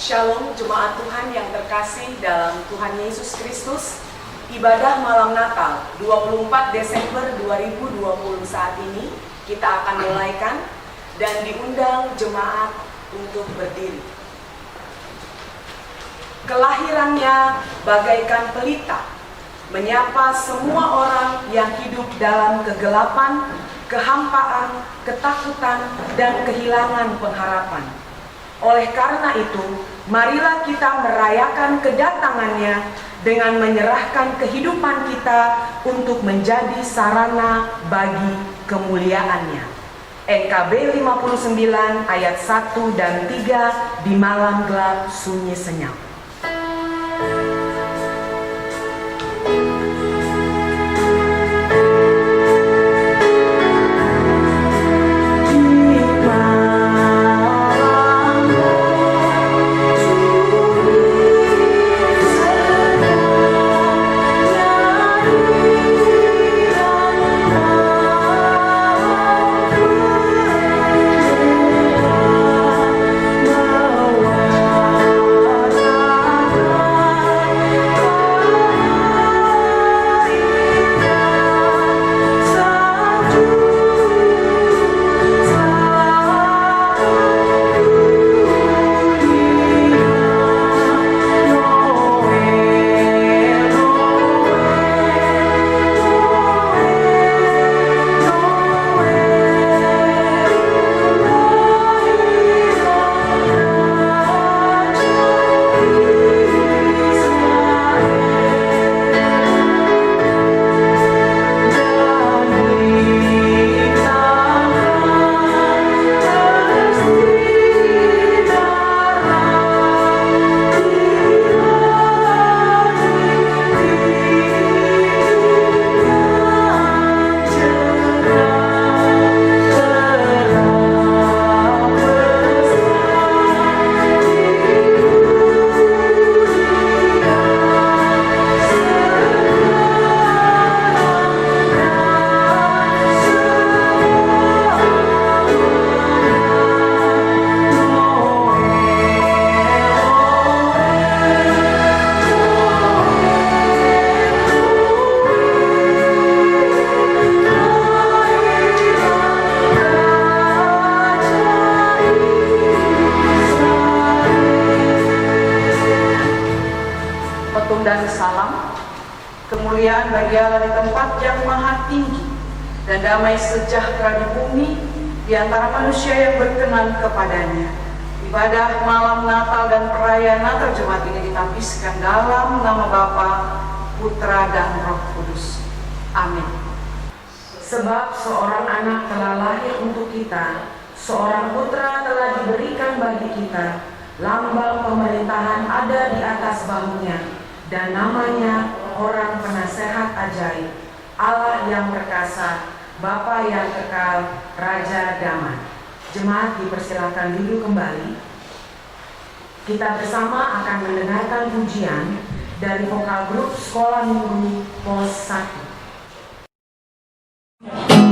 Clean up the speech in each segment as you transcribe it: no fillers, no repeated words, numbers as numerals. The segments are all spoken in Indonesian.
Shalom jemaat Tuhan yang terkasih dalam Tuhan Yesus Kristus. Ibadah malam Natal 24 Desember 2020 saat ini kita akan mulaikan dan diundang jemaat untuk berdiri. Kelahirannya bagaikan pelita, menyapa semua orang yang hidup dalam kegelapan, kehampaan, ketakutan, dan kehilangan pengharapan. Oleh karena itu, marilah kita merayakan kedatangannya dengan menyerahkan kehidupan kita untuk menjadi sarana bagi kemuliaannya. NKB 59 ayat 1 dan 3 di malam gelap sunyi senyap. Dan salam kemuliaan bagi Allah di tempat yang maha tinggi dan damai sejahtera di bumi di antara manusia yang berkenan kepadanya. Ibadah malam Natal dan perayaan Natal Jemaat ini ditapiskan dalam nama Bapa, Putra dan Roh Kudus. Amin. Sebab seorang anak telah lahir untuk kita, seorang putra telah diberikan bagi kita, lambang pemerintahan ada di atas bahunya, dan namanya Orang Penasehat Ajaib, Allah yang perkasa, Bapa yang kekal, Raja Damai. Jemaat dipersilakan duduk kembali. Kita bersama akan mendengarkan pujian dari vokal grup Sekolah Minggu Pos 1. Kemuliaan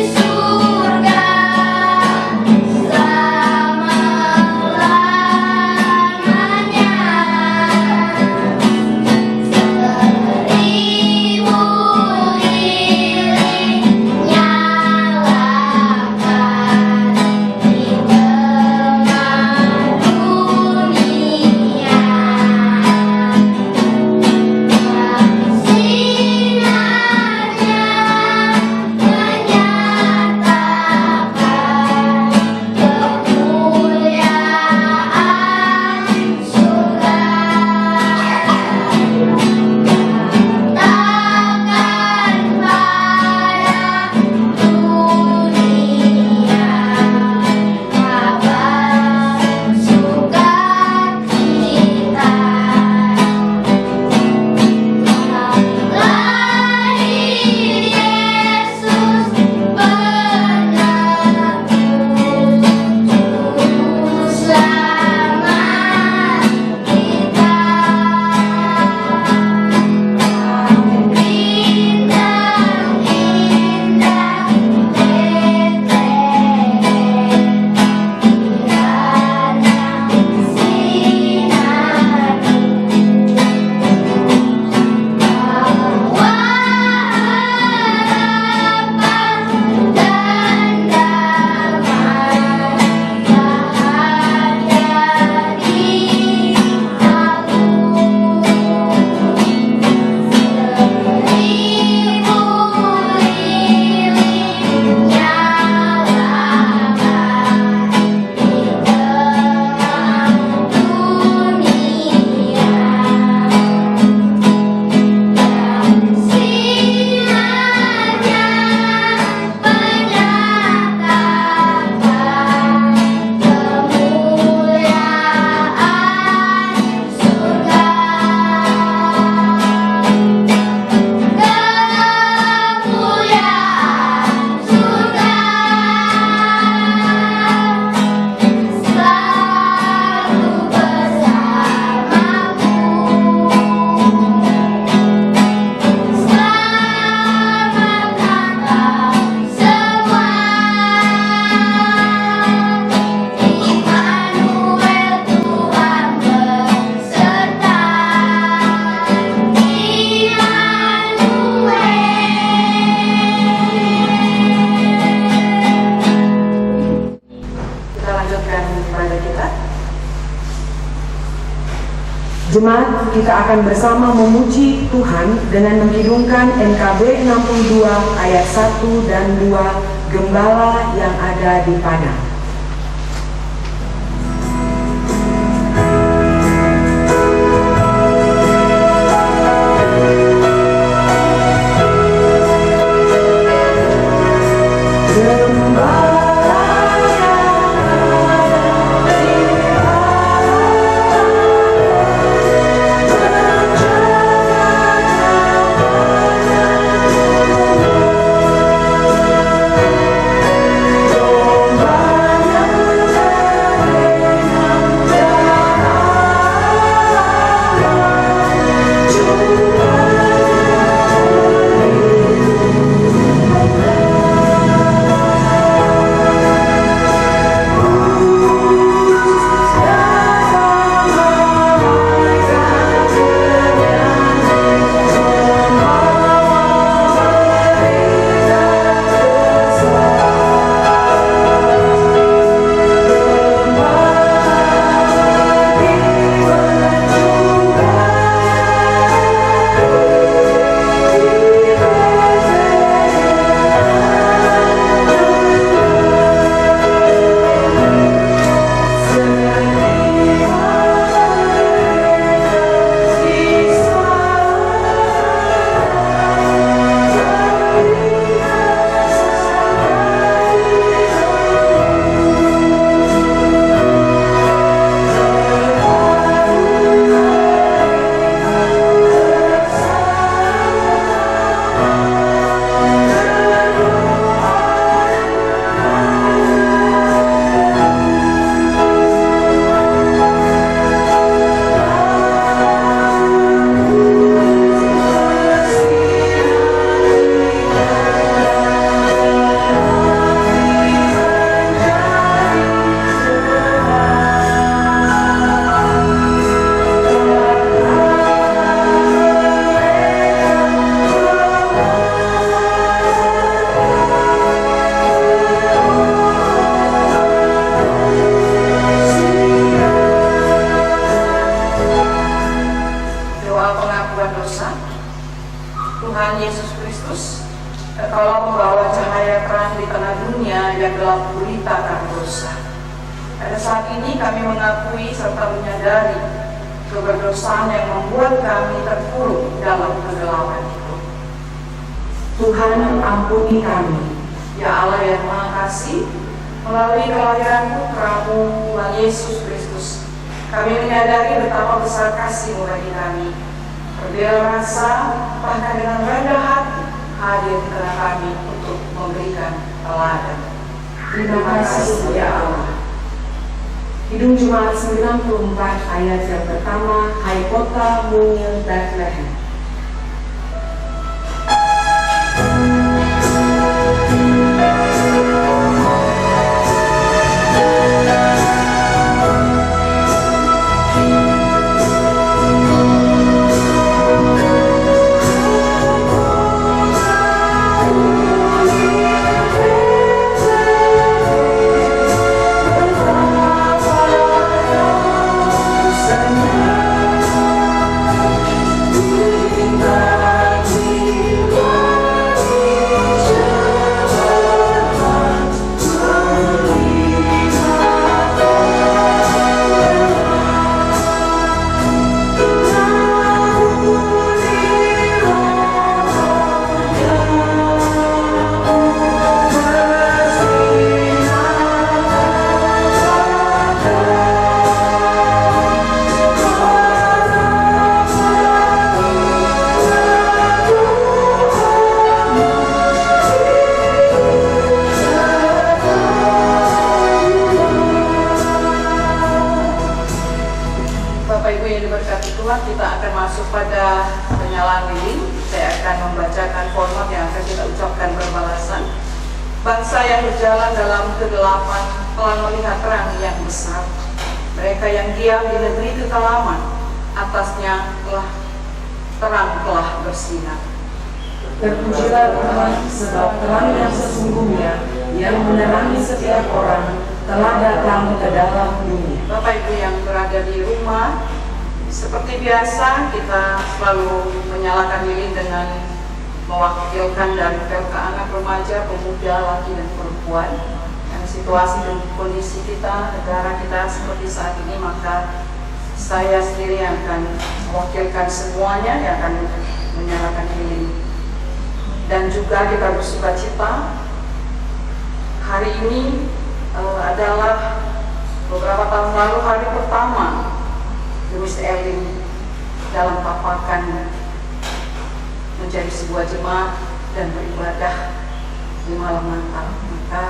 Yesus melanjutkan ibadah kita. Jemaat, kita akan bersama memuji Tuhan dengan mengidungkan NKB 62 ayat 1 dan 2, Gembala yang ada di padang. Tuhan Yesus Kristus, Engkaulah membawa cahaya terang di tengah dunia yang gelap gulita karena dosa. Pada saat ini kami mengakui serta menyadari keberdosaan yang membuat kami terpuruk dalam kegelapan itu. Tuhan, ampuni kami. Ya Allah yang Maha Kasih, melalui kelahiran Putra-Mu Tuhan Yesus Kristus, kami menyadari betapa besar kasih-Mu bagi kami. Berbela rasa, bahkan dengan rendah hati, hadir di tengah kami untuk memberikan teladan. Terima kasih ya Allah. Kidung Jemaat 94 ayat yang pertama, Hai Kota Mungil Bethlehem. Kita akan masuk pada penyalaan lilin. Saya akan membacakan format yang akan kita ucapkan berbalasan. Bangsa yang berjalan dalam kegelapan telah melihat terang yang besar. Mereka yang diam di negeri kekelaman, atasnya terang telah bersinar. Terpujilah Tuhan, sebab terang yang sesungguhnya yang menerangi setiap orang telah datang ke dalam dunia. Bapak Ibu yang berada di rumah, seperti biasa kita selalu menyalakan lilin dengan mewakilkan dari PLK anak, remaja, pemuda, laki dan perempuan. Dan situasi dan kondisi kita, negara kita seperti saat ini, maka saya sendiri yang akan mewakilkan semuanya yang akan menyalakan lilin. Dan juga kita bersukacita, hari ini adalah beberapa tahun lalu hari pertama Miss Elin dalam papakan menjadi sebuah jemaat dan beribadah di malam Natal. Maka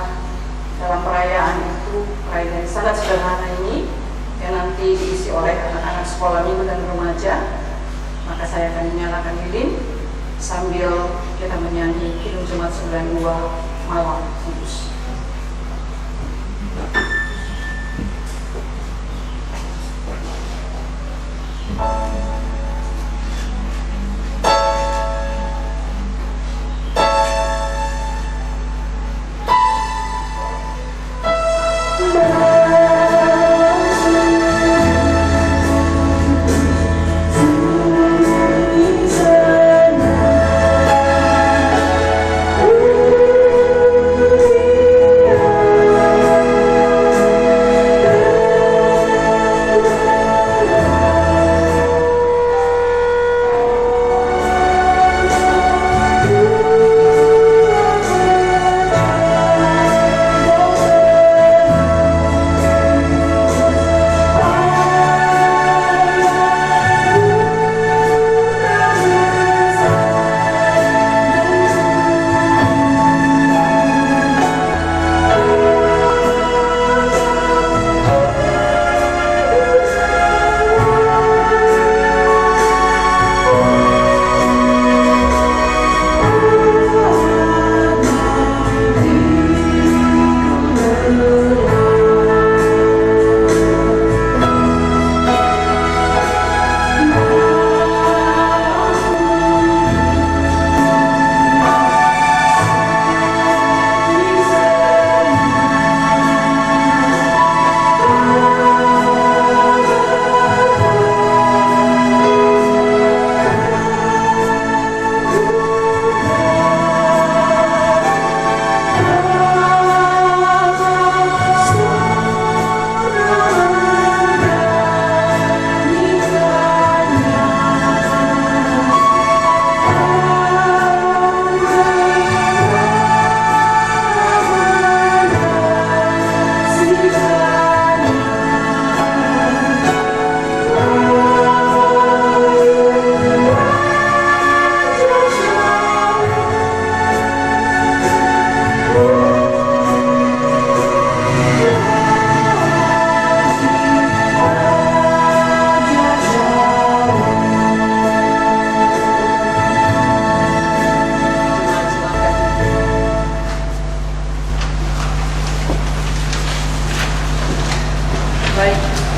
dalam perayaan itu, perayaan yang sangat sederhana ini yang nanti diisi oleh anak-anak sekolah minggu dan remaja, maka saya akan menyalakan lilin sambil kita menyanyi Kidung Jemaat 92 Malam Kudus.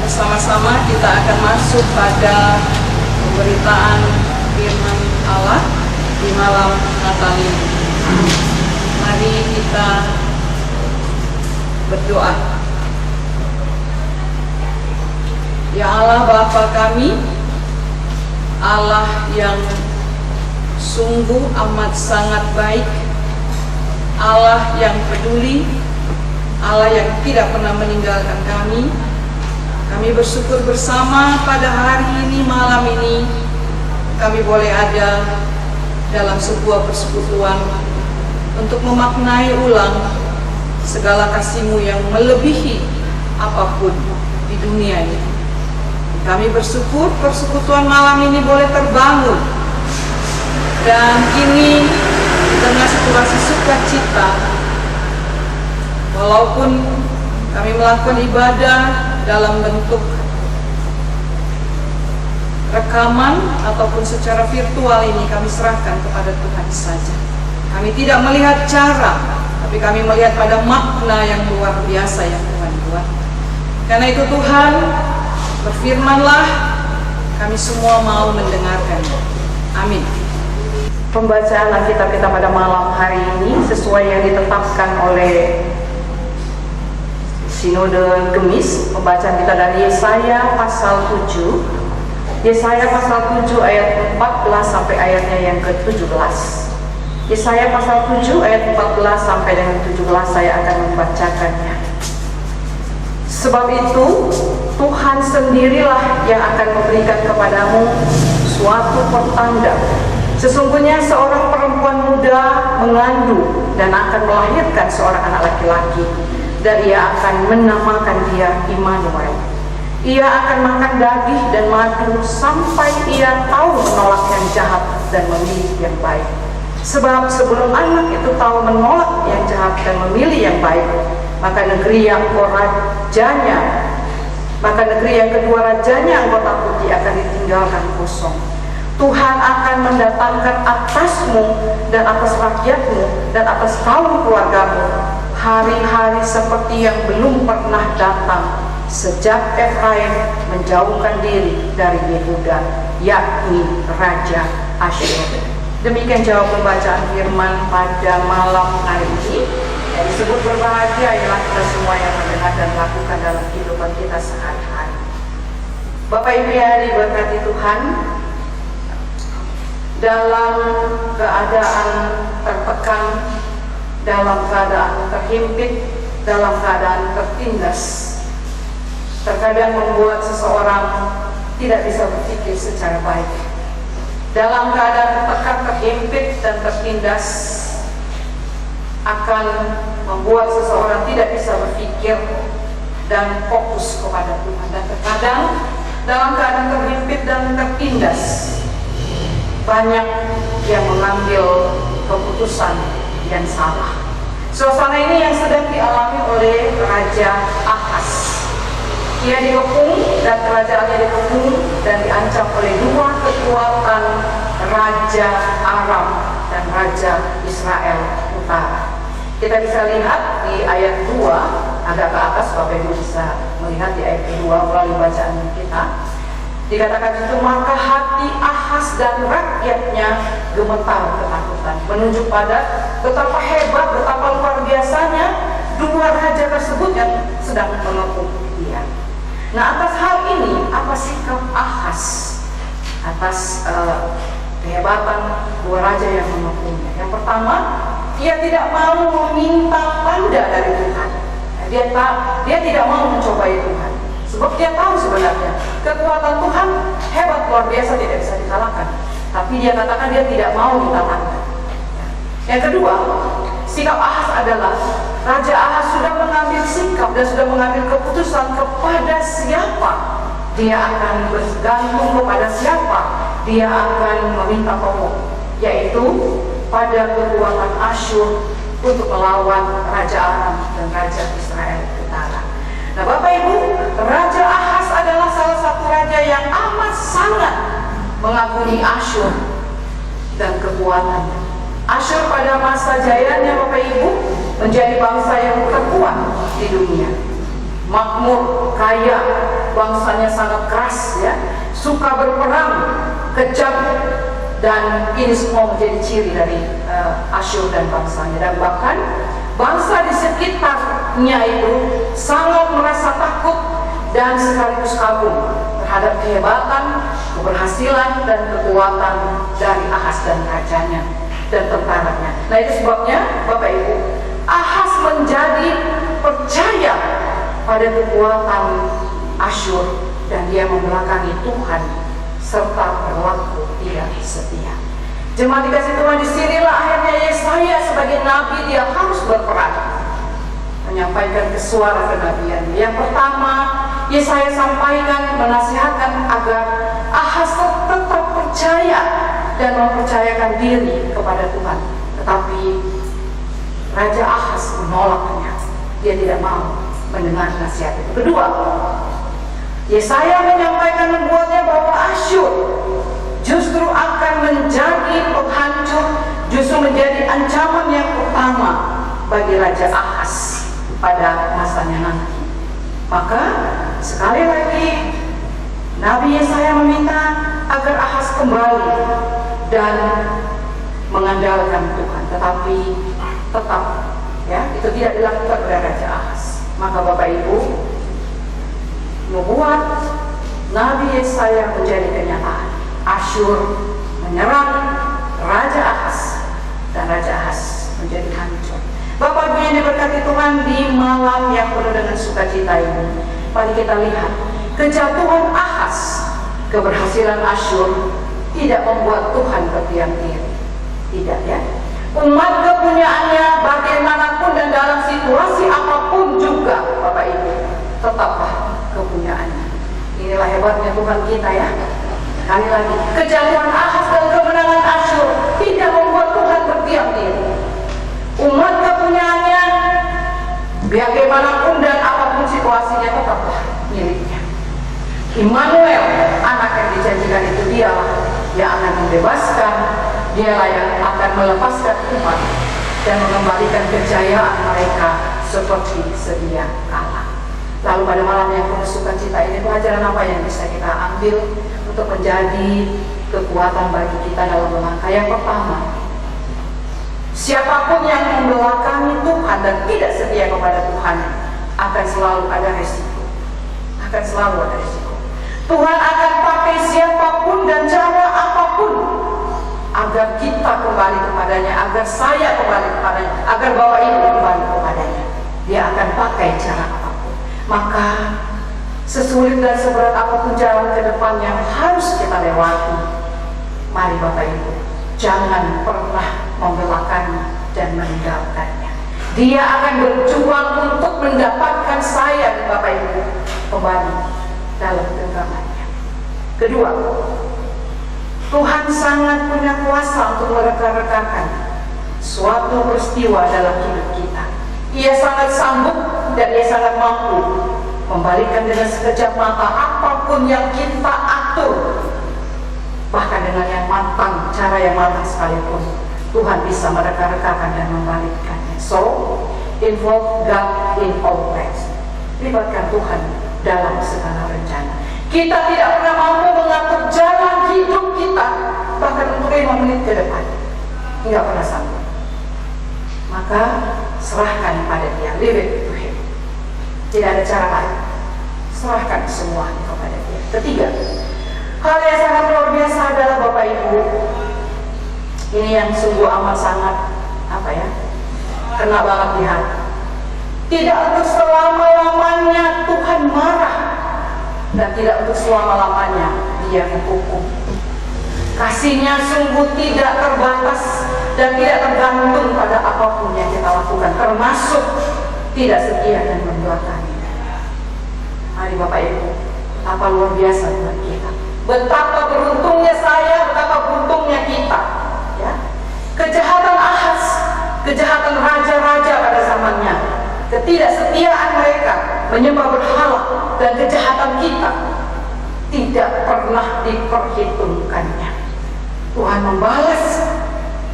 Bersama-sama kita akan masuk pada pemberitaan firman Allah di malam Natal ini. Mari kita berdoa. Ya Allah Bapa kami, Allah yang sungguh amat sangat baik, Allah yang peduli, Allah yang tidak pernah meninggalkan kami. Kami bersyukur bersama pada hari ini, malam ini, kami boleh ada dalam sebuah persekutuan untuk memaknai ulang segala kasih-Mu yang melebihi apapun di dunia ini. Kami bersyukur persekutuan malam ini boleh terbangun, dan kini dengan situasi sukacita, walaupun kami melakukan ibadah dalam bentuk rekaman ataupun secara virtual ini, kami serahkan kepada Tuhan saja. Kami tidak melihat cara, tapi kami melihat pada makna yang luar biasa yang Tuhan buat. Karena itu Tuhan, berfirmanlah, kami semua mau mendengarkan. Amin. Pembacaan Alkitab kita pada malam hari ini sesuai yang ditetapkan oleh Sinode Gemis, pembacaan kita dari Yesaya pasal 7. Yesaya pasal 7 ayat 14 sampai ayatnya yang ke-17. Yesaya pasal 7 ayat 14 sampai dengan 17 saya akan membacakannya. Sebab itu Tuhan sendirilah yang akan memberikan kepadamu suatu pertanda. Sesungguhnya seorang perempuan muda mengandung dan akan melahirkan seorang anak laki-laki, dan ia akan menamakan dia Immanuel. Ia akan makan daging dan madu sampai ia tahu menolak yang jahat dan memilih yang baik. Sebab sebelum anak itu tahu menolak yang jahat dan memilih yang baik, maka negeri yang kedua rajanya yang kota putih akan ditinggalkan kosong. Tuhan akan mendatangkan atasmu dan atas rakyatmu dan atas kaum keluargamu hari-hari seperti yang belum pernah datang sejak Efraim menjauhkan diri dari Yehuda, yakni Raja Asyur. Demikian jawab pembacaan firman pada malam hari ini. Yang disebut berbahagia ialah kita semua yang mendengar dan lakukan dalam kehidupan kita sehari-hari. Bapak Ibu yang diberkati Tuhan, dalam keadaan tertekan, dalam keadaan terhimpit, dalam keadaan tertindas, terkadang membuat seseorang tidak bisa berpikir secara baik. Dalam keadaan tertekan, terhimpit, dan tertindas akan membuat seseorang tidak bisa berpikir dan fokus kepada Tuhan. Dan terkadang dalam keadaan terhimpit dan tertindas, banyak yang mengambil keputusan yang salah. Suasana ini yang sedang dialami oleh Raja Ahaz. Ia dikepung dan kerajaannya dikepung dan diancam oleh dua kekuatan, Raja Aram dan Raja Israel Utara. Kita bisa lihat di ayat 2, agak ke atas, Bapak Ibu bisa melihat di ayat 2 melalui bacaan kita. Dikatakan itu, maka hati Ahaz dan rakyatnya gemetar ketakutan, menunjuk pada betapa hebat, betapa luar biasanya dua raja tersebut yang sedang mengepung dia. Nah, atas hal ini, apa sikap Ahaz atas kehebatan dua raja yang mengepungnya? Yang pertama, ia tidak mau meminta tanda dari Tuhan. Dia tidak mau mencobai Tuhan, sebab dia tahu sebenarnya kekuatan Tuhan hebat, luar biasa, tidak bisa dikalahkan. Tapi dia katakan dia tidak mau minta tanda. Yang kedua, sikap Ahaz adalah Raja Ahaz sudah mengambil sikap dan sudah mengambil keputusan kepada siapa dia akan bergantung, kepada siapa dia akan meminta tolong, yaitu pada kekuatan Asyur untuk melawan Raja Aram dan Raja Israel Utara. Nah, Bapak Ibu, Raja Ahaz adalah salah satu raja yang amat sangat mengagumi Asyur dan kekuatannya. Asyur pada masa jayanya, Bapak Ibu, menjadi bangsa yang terkuat di dunia. Makmur, kaya, bangsanya sangat keras, ya, suka berperang, kejam, dan ini semua menjadi ciri dari Asyur dan bangsanya. Dan bahkan bangsa di sekitarnya itu sangat merasa takut dan sekaligus kagum terhadap kehebatan, keberhasilan, dan kekuatan dari Ahaz dan rajanya dan tentaranya. Nah, itu sebabnya Bapak Ibu, Ahaz menjadi percaya pada kekuatan Asyur dan dia membelakangi Tuhan serta berlaku tidak setia. Jemaat dikasih Tuhan, disinilah akhirnya Yesaya sebagai nabi dia harus berperan menyampaikan suara kenabian. Yang pertama, Yesaya sampaikan, menasihatkan agar Ahaz tetap percaya dan mempercayakan diri kepada Tuhan. Tetapi Raja Ahaz menolaknya. Dia tidak mau mendengar nasihat itu. Kedua, Yesaya menyampaikan membuatnya bahwa Asyur justru akan menjadi penghancur, justru menjadi ancaman yang utama bagi Raja Ahaz pada masanya nanti. Maka sekali lagi Nabi Yesaya meminta agar Ahaz kembali dan mengandalkan Tuhan, tetapi tetap, ya, itu tidak dilakukan oleh Raja Ahaz. Maka Bapak Ibu, membuat Nabi Yesaya menjadi kenyataan. Asyur menyerang Raja Ahaz, dan Raja Ahaz menjadi hancur. Bapak Ibu yang diberkati Tuhan, di malam yang penuh dengan sukacita ini, mari kita lihat kejatuhan Ahaz, keberhasilan Asyur tidak membuat Tuhan berdiam diri. Tidak, ya. Umat kepunyaannya bagaimanapun dan dalam situasi apapun juga, Bapak Ibu, tetaplah kepunyaannya. Inilah hebatnya Tuhan kita, ya. Sekali lagi, kejatuhan Ahaz dan kemenangan Asyur tidak membuat Tuhan berdiam diri. Umat kepunyaannya bagaimanapun dan apapun situasinya tetaplah miliknya. Immanuel, anak yang dijanjikan itu, dialah yang akan membebaskan, dialah yang akan melepaskan umat dan mengembalikan kejayaan mereka seperti sedia kala. Lalu pada malam yang penuh sukacita ini, pelajaran apa yang bisa kita ambil untuk menjadi kekuatan bagi kita dalam melangkah? Yang pertama, siapapun yang membelakangi Tuhan dan tidak setia kepada Tuhan akan selalu ada resiko. Akan selalu ada resiko. Tuhan akan pakai siapapun dan cara apapun agar kita kembali kepadanya, agar saya kembali kepadanya, agar Bapak Ibu kembali kepadanya. Dia akan pakai cara apapun. Maka sesulit dan seberat apapun jalan ke depan yang harus kita lewati, mari Bapak Ibu, jangan pernah membelakannya dan meninggalkannya. Dia akan berjuang untuk mendapatkan saya dan Bapak Ibu kembali dalam genggamannya. Kedua, Tuhan sangat punya kuasa untuk mereka-rekakan suatu peristiwa dalam hidup kita. Ia sangat sanggup dan Ia sangat mampu membalikkan dengan sekejap mata apapun yang kita atur, bahkan dengan yang matang, cara yang matang sekalipun, Tuhan bisa mereka-rekakan dan membalikkannya. So, involve God in all plans. Libatkan Tuhan dalam segala rencana. Kita tidak pernah mampu mengatur jalan hidup kita, bahkan untuk 5 menit ke depan, tidak pernah sanggup. Maka serahkan pada Dia, leave it to Him. Tidak ada cara lain. Serahkan semuanya kepada Dia. Ketiga, hal yang sangat luar biasa adalah Bapak Ibu, ini yang sungguh amat sangat kena banget di hati. Tidak untuk selama-lamanya Tuhan marah, dan tidak untuk selama-lamanya Dia menghukum. Kasih-Nya sungguh tidak terbatas dan tidak tergantung pada apapun yang kita lakukan, termasuk tidak setia dan membelakangi. Mari Bapak Ibu, betapa luar biasa Tuhan kita. Betapa beruntungnya saya, betapa beruntungnya kita. Ya. Kejahatan Ahaz, kejahatan raja-raja pada zamannya, ketidaksetiaan mereka menyembah berhala, dan kejahatan kita tidak pernah diperhitungkannya. Tuhan membalas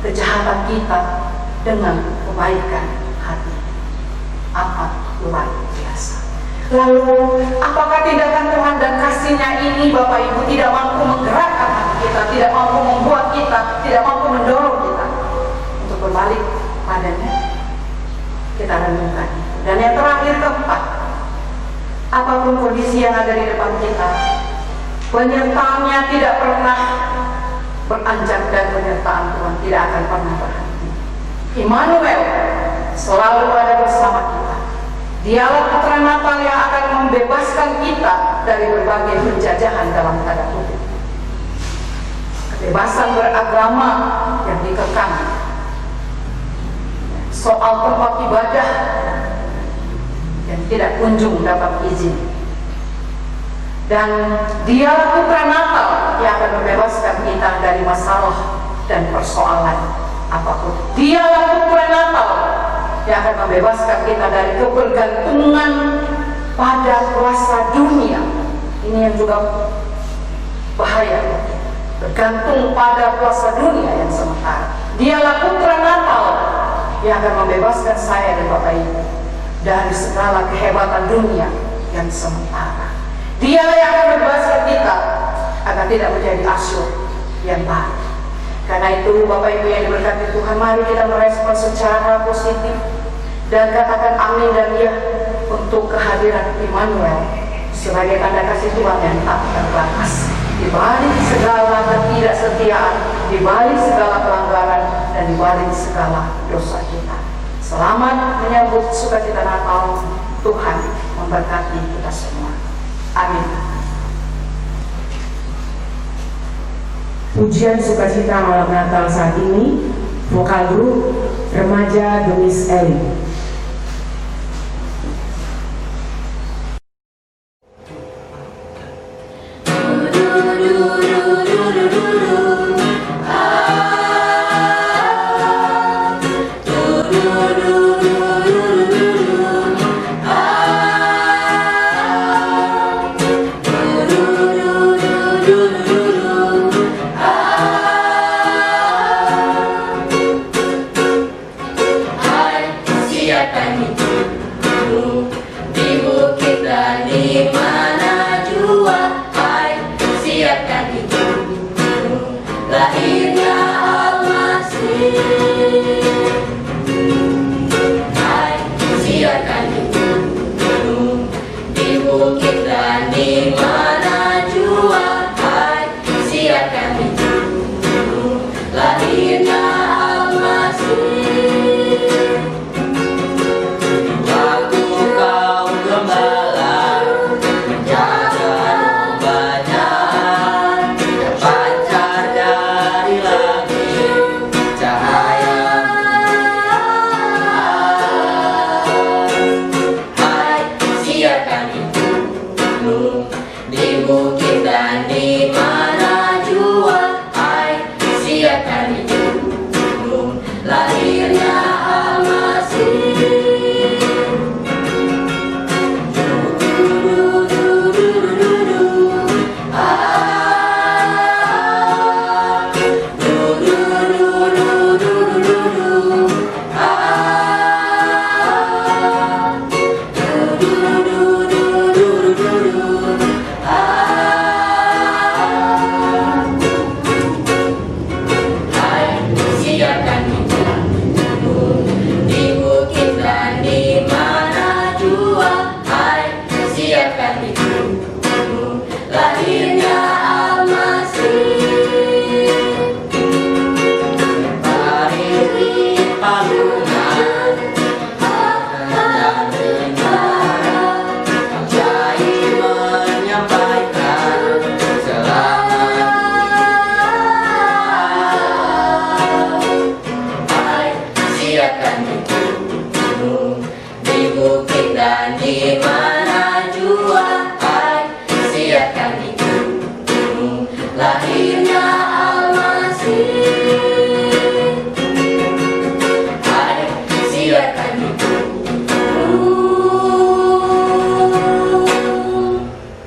kejahatan kita dengan kebaikan hati. Amat luar biasa. Lalu, apakah tindakan Tuhan dan kasih-Nya ini Bapak Ibu tidak mampu menggerakkan hati kita, tidak mampu membuat kita, tidak mampu mendorong kita untuk berbalik padanya? Kita renungkan. Dan yang terakhir, keempat, apapun kondisi yang ada di depan kita, penyertaannya tidak pernah beranjak, dan penyertaan Tuhan tidak akan pernah berhenti. Immanuel selalu ada bersama kita. Dialah Putra Natal yang akan membebaskan kita dari berbagai penjajahan dalam tanda kutip. Kebebasan beragama yang dikekang, soal tempat ibadah yang tidak kunjung dapat izin, dan Dialah Putra Natal yang akan membebaskan kita dari masalah dan persoalan apapun. Dialah Putra Natal yang akan membebaskan kita dari kebergantungan pada kuasa dunia. Ini yang juga bahaya, bergantung pada kuasa dunia yang sementara. Dialah Putra Natal yang akan membebaskan saya dan Bapak Ibu dari segala kehebatan dunia yang sementara. Dialah yang akan membebaskan kita agar tidak menjadi Asyur yang baru. Karena itu Bapak Ibu yang diberkati Tuhan, mari kita merespon secara positif dan katakan amin dan ya. untuk kehadiran Immanuel sebagai tanda kasih Tuhan yang tak terbatas. Di balik segala ketidaksetiaan, di balik segala pelanggaran, dan di balik segala dosa kita. Selamat menyambut sukacita Natal. Tuhan memberkati kita semua. Amin. Pujian sukacita malam Natal saat ini, vokal grup remaja The Miss Ellie.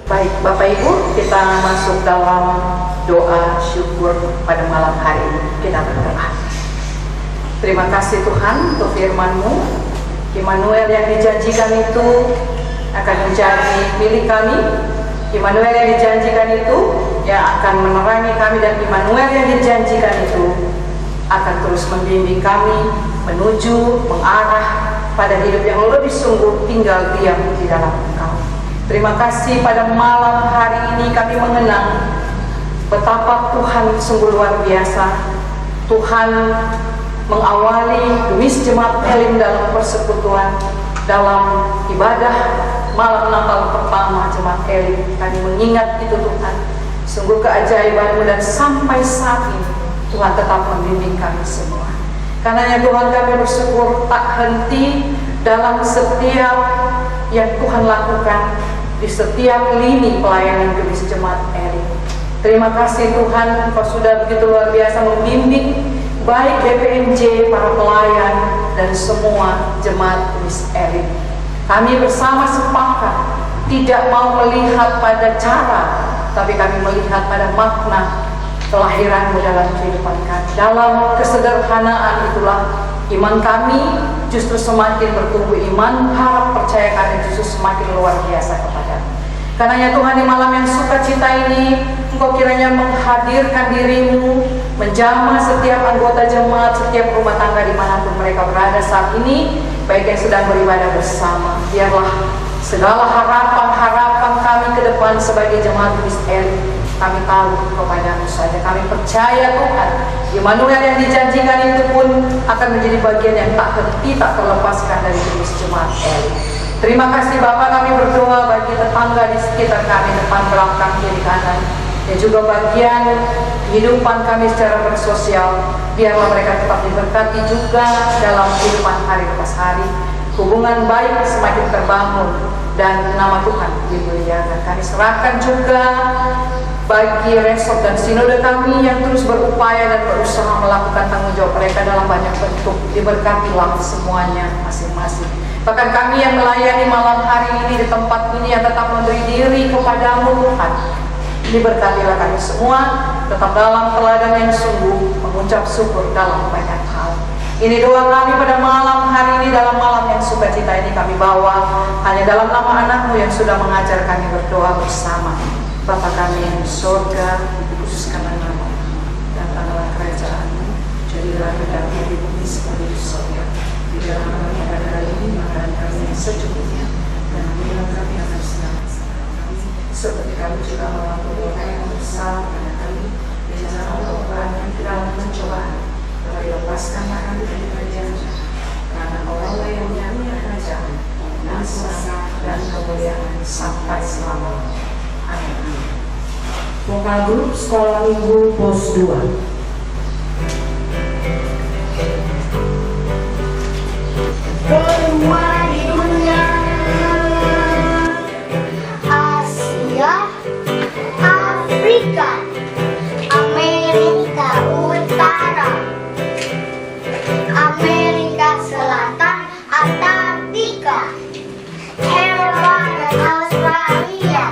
Baik, Bapak Ibu, kita masuk dalam doa syukur pada malam hari ini. Kita berdoa. Terima kasih Tuhan untuk firman-Mu. Immanuel yang dijanjikan itu akan menjadi milik kami. Immanuel yang dijanjikan itu yang akan menerangi kami, dan Immanuel yang dijanjikan itu akan terus membimbing kami menuju, mengarah pada hidup yang lebih sungguh tinggal diam di dalam Engkau. Terima kasih pada malam hari ini kami mengenang betapa Tuhan sungguh luar biasa. Tuhan mengawali Gemis Jemaat Elim dalam persekutuan, dalam ibadah malam Natal pertama Jemaat Elim. Kami mengingat itu Tuhan, sungguh keajaiban-Mu, dan sampai saat ini Tuhan tetap membimbing kami semua. Karenanya Tuhan, kami bersyukur tak henti dalam setiap yang Tuhan lakukan di setiap lini pelayanan Gemis Jemaat Elim. Terima kasih Tuhan, Engkau sudah begitu luar biasa membimbing baik BPMJ, para pelayan, dan semua jemaat Gemis Elim. Kami bersama sepakat tidak mau melihat pada cara, tapi kami melihat pada makna kelahiran-Mu dalam kehidupan kami. Dalam kesederhanaan itulah iman kami justru semakin bertumbuh, iman, harap, percaya kami justru semakin luar biasa kepada-Mu. Karenanya Tuhan, di malam yang sukacita ini, Engkau kiranya menghadirkan diri-Mu, menjamah setiap anggota jemaat, setiap rumah tangga dimanapun mereka berada saat ini. baik yang sedang beribadah bersama. Biarlah segala harapan-harapan kami ke depan sebagai jemaat Kristen kami tahu kepadamu saja. Kami percaya Tuhan, Immanuel yang dijanjikan itu pun akan menjadi bagian yang tak henti, tak terlepaskan dari tubuh jemaat Eli. Terima kasih Bapa, kami berdoa bagi tetangga di sekitar kami, depan, belakang, kiri, kanan, dan juga bagian kehidupan kami secara bersosial. Biarlah mereka tetap diberkati juga dalam kehidupan hari lepas hari. Hubungan baik semakin terbangun dan nama Tuhan dimuliakan. Kami serahkan juga bagi resort dan sinode kami yang terus berupaya dan berusaha melakukan tanggung jawab mereka dalam banyak bentuk. Diberkatilah semuanya masing-masing. Bahkan kami yang melayani malam hari ini di tempat ini yang tetap memberi diri kepadamu Tuhan, diberkatilah kami semua tetap dalam teladan yang sungguh, mengucap syukur dalam banyak hal. Ini doa kami pada malam hari ini, dalam malam yang sukacita ini kami bawa hanya dalam nama anakmu yang sudah mengajar kami berdoa bersama. Bapa kami yang di surga, dikuduskanlah namamu, datanglah kerajaanmu, jadilah kehendakmu di bumi seperti di surga. Berikanlah kami pada hari ini makanan kami yang secukupnya, dan ampunilah kami akan segala kesalahan kami, seperti kami juga mengampuni orang yang bersalah kepada kami, dan janganlah membawa kami ke dalam pencobaan, tetapi lepaskanlah kami dari kerajaan jahat, karena Allah yang punya kerajaan, kuasa dan kemuliaan sampai selamanya. Amin. Vokal grup Sekolah Minggu Pos 2. Benua di dunia, Asia, Afrika, Amerika Utara, Amerika Selatan, Antartika, Eropa dan Australia,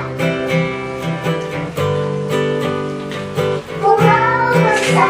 Pulau Besar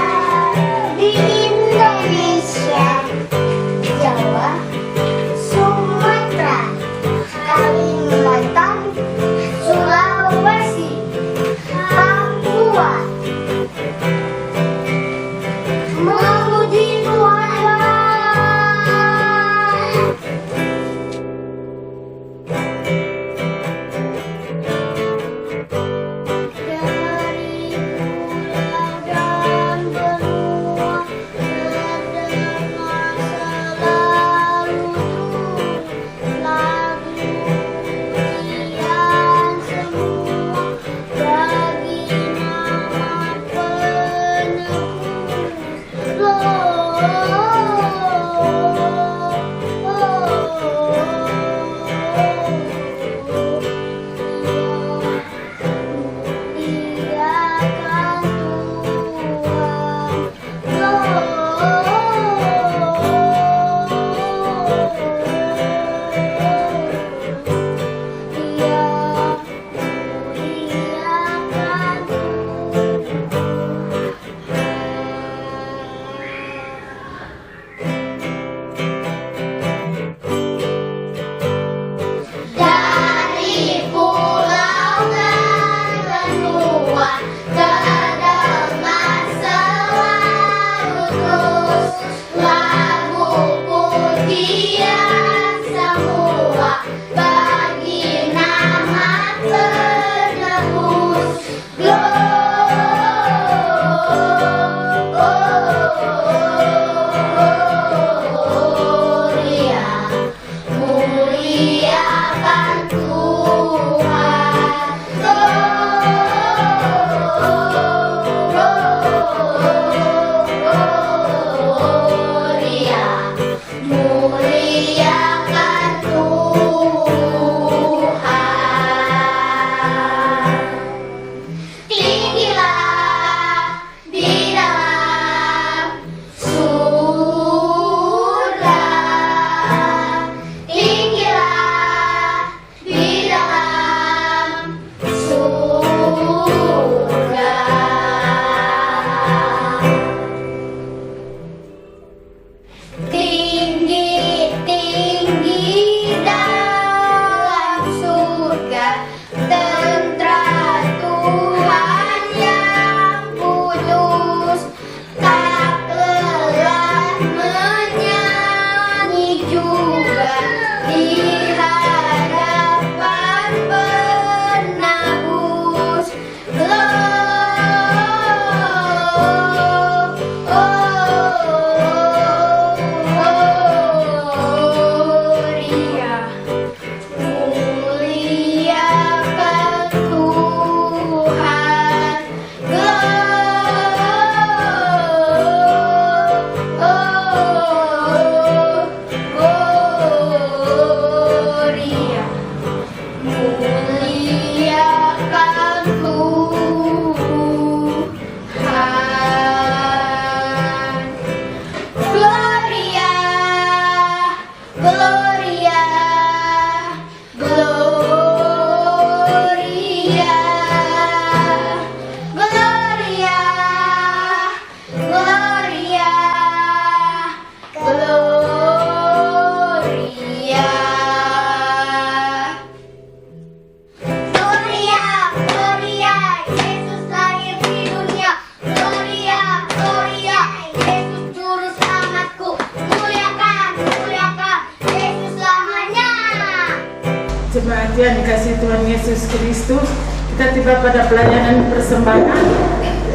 kasih Tuhan Yesus Kristus, kita tiba pada pelayanan persembahan.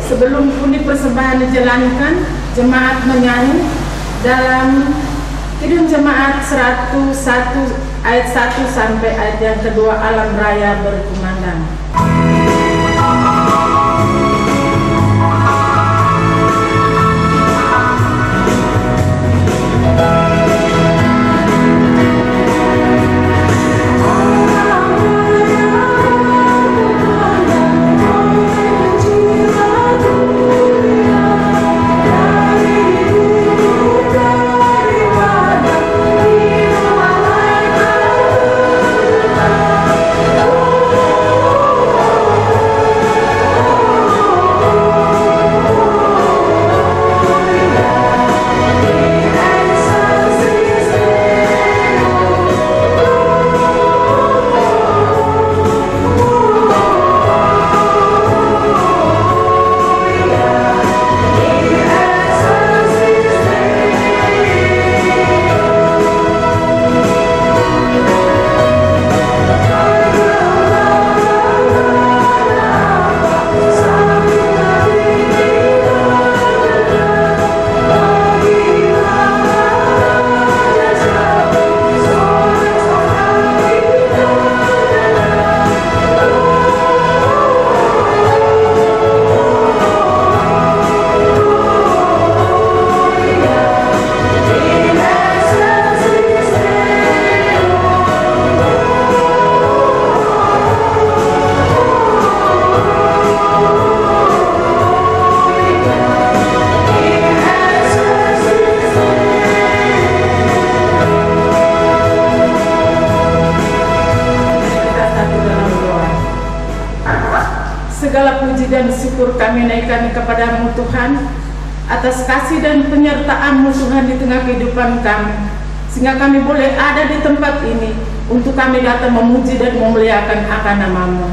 Sebelum undi persembahan dijalankan, jemaat menyanyi dalam Kidung Jemaat 101 ayat 1 sampai ayat yang kedua, alam raya berkumandang. Segala puji dan syukur kami naikkan kepadamu Tuhan, atas kasih dan penyertaan-Mu Tuhan di tengah kehidupan kami, sehingga kami boleh ada di tempat ini untuk kami datang memuji dan memuliakan akan nama-Mu.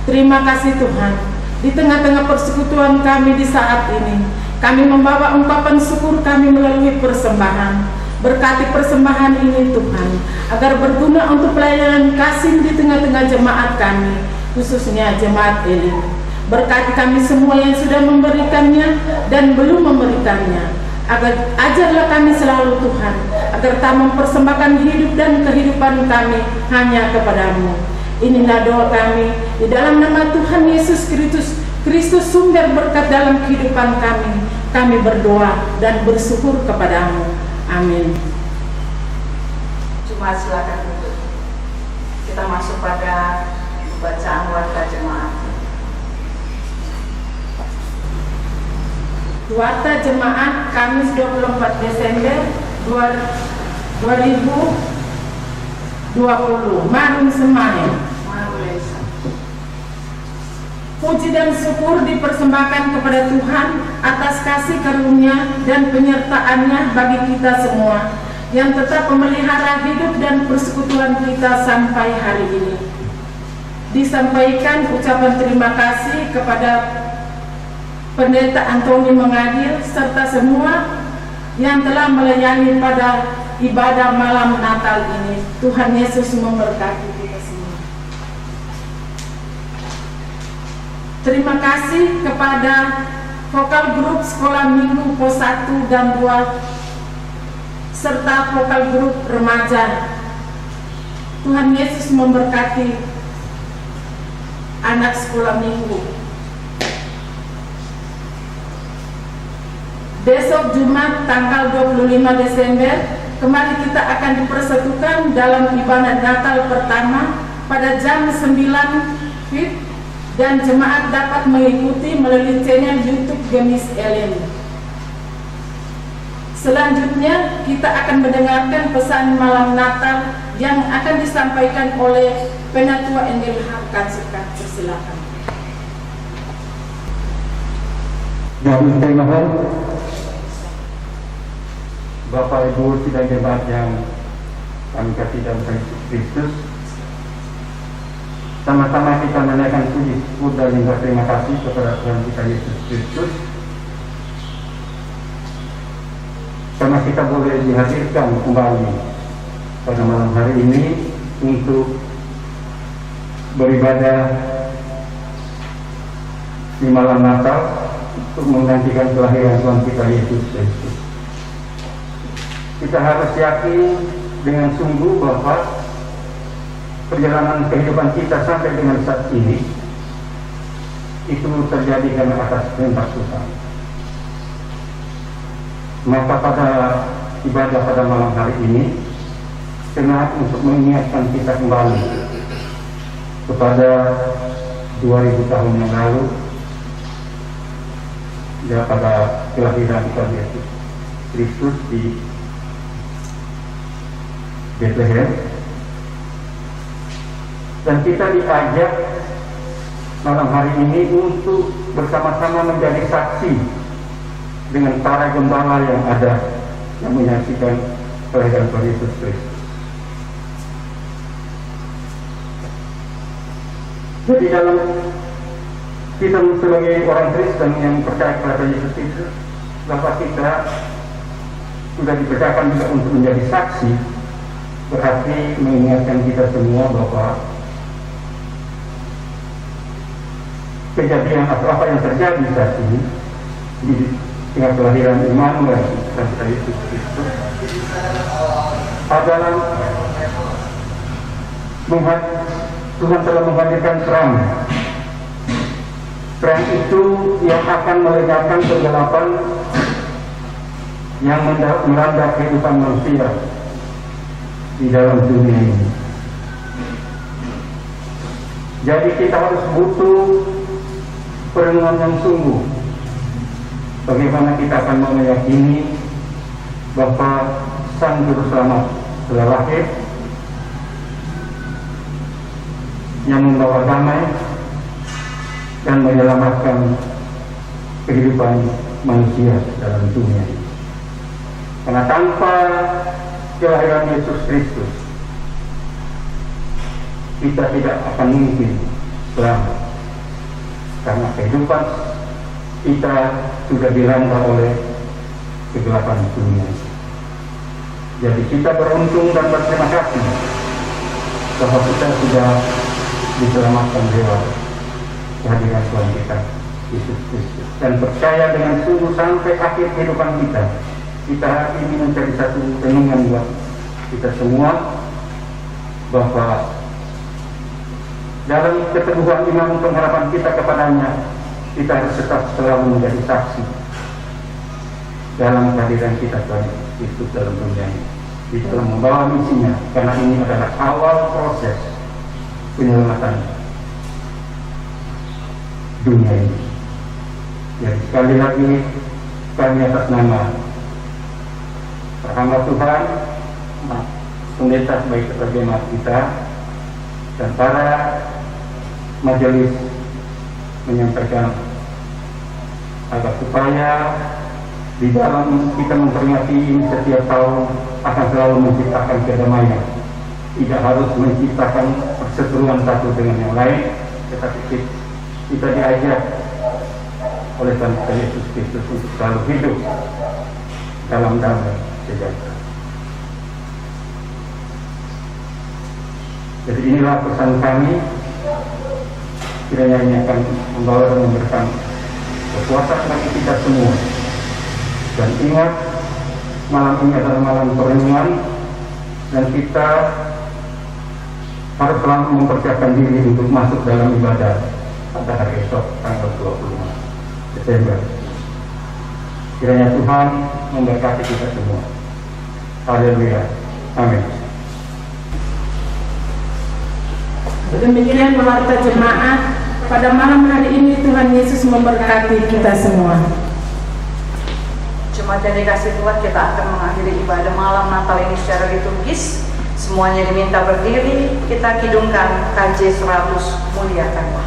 Terima kasih Tuhan, di tengah-tengah persekutuan kami di saat ini, kami membawa ungkapan syukur kami melalui persembahan. Berkati persembahan ini Tuhan, agar berguna untuk pelayanan kasih di tengah-tengah jemaat kami, khususnya jemaat Elim. Berkati kami semua yang sudah memberikannya dan belum memberikannya. Ajarlah kami selalu Tuhan, agar tak mempersembahkan hidup dan kehidupan kami hanya kepadamu. Inilah doa kami di dalam nama Tuhan Yesus Kristus sumber berkat dalam kehidupan kami. Kami berdoa dan bersyukur kepadamu. Amin. Cuma silakan duduk. Kita masuk pada bacaan warta jemaat. Warta Jemaat Kamis 24 Desember 2020. Marun Semahe. Puji dan syukur dipersembahkan kepada Tuhan atas kasih karunia dan penyertaan-Nya bagi kita semua yang tetap memelihara hidup dan persekutuan kita sampai hari ini. Disampaikan ucapan terima kasih kepada Pendeta Antoni Mengadil serta semua yang telah melayani pada ibadah malam Natal ini. Tuhan Yesus memberkati kita semua. Terima kasih kepada vokal grup Sekolah Minggu Pos 1 dan 2 serta vokal grup remaja. Tuhan Yesus memberkati anak sekolah minggu. Besok Jumat tanggal 25 Desember kembali kita akan dipersatukan dalam ibadah Natal pertama pada jam 9 WIB dan jemaat dapat mengikuti melalui channel YouTube Gemis Elim. Selanjutnya kita akan mendengarkan pesan malam Natal yang akan disampaikan oleh Penatua Endel Harkan Suka. Persilakan. Bapak Ibu sidang jemaat yang kami kasih dalam Kristus, sama-sama kita menaikkan puji syukur dan berterima kasih kepada Tuhan kita Yesus Kristus, karena kita boleh dihadirkan kembali pada malam hari ini untuk beribadah di malam Natal untuk menantikan kelahiran Tuhan kita Yesus Kristus. Kita harus yakin dengan sungguh bahwa perjalanan kehidupan kita sampai dengan saat ini itu terjadi karena atas perintah Tuhan. Maka pada ibadah pada malam hari ini kena untuk mengingatkan kita kembali kepada 2000 tahun yang lalu, ya, pada kelahiran Tuhan Yesus Kristus di Bethlehem, dan kita diajak malam hari ini untuk bersama-sama menjadi saksi dengan para gembala yang ada yang menyaksikan kelahiran Tuhan Yesus Kristus. Jadi dalam kita sebagai orang Kristen yang percaya kepada Yesus Kristus, bahwa kita sudah dipercayakan juga untuk menjadi saksi, berarti mengingatkan kita semua bahwa kejadian atau apa yang terjadi saat ini di tingkat kelahiran Immanuel dan Yesus Kristus adalah Tuhan telah menghadirkan terang. Terang itu yang akan melenyapkan kegelapan yang melanda kehidupan manusia di dalam dunia ini. Jadi kita harus butuh perenungan yang sungguh. Bagaimana kita akan meyakini bahwa Sang Juru Selamat telah lahir, yang membawa damai dan menyelamatkan kehidupan manusia dalam dunia ini. Karena tanpa kelahiran Yesus Kristus, kita tidak akan mungkin selamat, karena kehidupan kita sudah dilanda oleh kegelapan dunia. Jadi kita beruntung dan berterima kasih bahwa kita sudah diselamatkan lewat kehadiran Tuhan kita Yesus Kristus, dan percaya dengan sungguh sampai akhir kehidupan kita. Kita ini menjadi satu renungan buat kita semua bahwa dalam keteguhan iman pengharapan kita kepadanya, kita harus tetap selalu menjadi saksi dalam kehadiran kita Tuhan Yesus dalam dunia ini, di dalam membawa misinya, karena ini adalah awal proses penyelamatan dunia ini. Jadi sekali lagi kami atas nama hamba Tuhan, pendeta baik sebagai jemaat kita dan para majelis menyampaikan agar supaya di dalam kita memperingati ini setiap tahun akan selalu menciptakan kedamaian. Tidak harus menciptakan perseteruan satu dengan yang lain, tetapi kita diajak oleh Tuhan Yesus Kristus untuk selalu hidup dalam damai sejahtera. Jadi inilah pesan kami, kiranya ini akan membawa dan memberikan kekuatan bagi kita semua. Dan ingat, malam ini adalah malam perenungan, dan kita harus selalu mempersiapkan diri untuk masuk dalam ibadah pada hari esok tanggal 25 Desember. Kiranya Tuhan memberkati kita semua. Haleluya. Amin. Demikian warta jemaat, pada malam hari ini Tuhan Yesus memberkati kita semua. Jemaat yang dikasih Tuhan, kita akan mengakhiri ibadah malam Natal ini secara liturgis. Semuanya diminta berdiri, kita kidungkan KJ 100, Muliakanlah.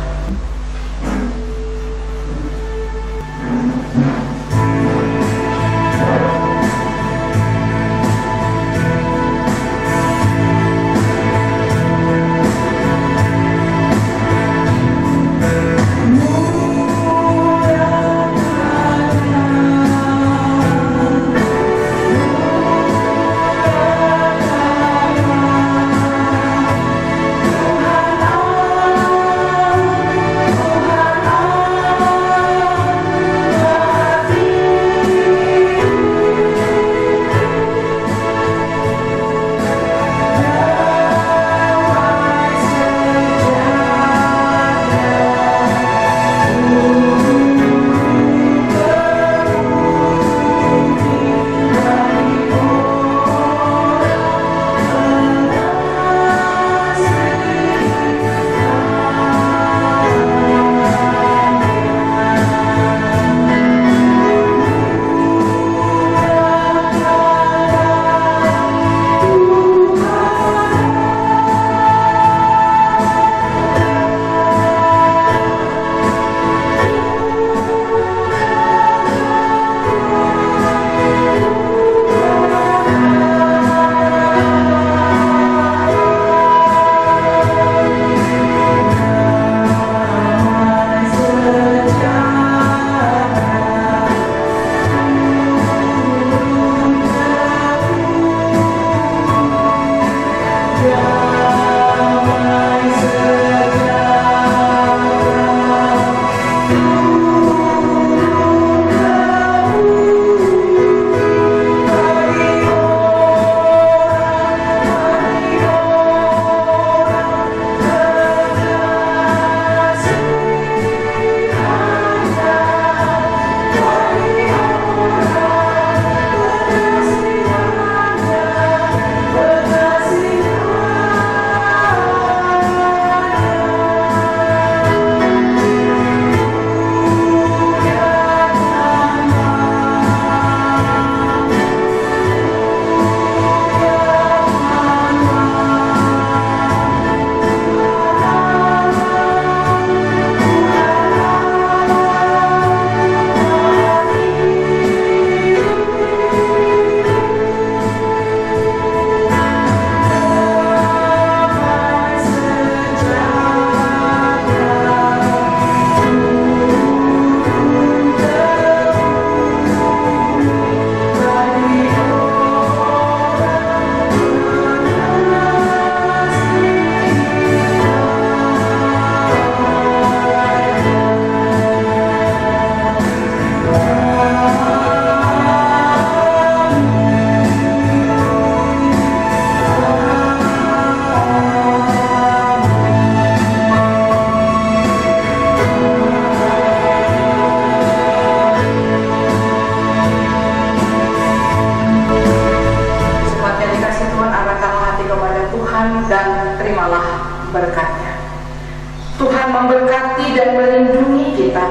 memberkati dan melindungi kita.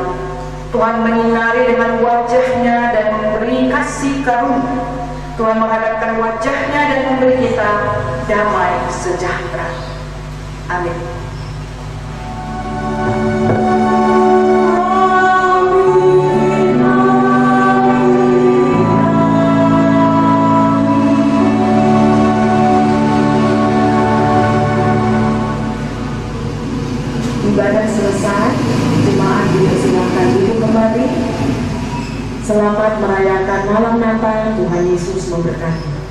Tuhan menyinari dengan wajah-Nya dan memberi kasih karunia. Tuhan menghadapkan wajah-Nya dan memberi kita damai sejahtera. Amin. Ibadah selesai, jemaat dipersilakan duduk kembali. Selamat merayakan malam Natal, Tuhan Yesus memberkati.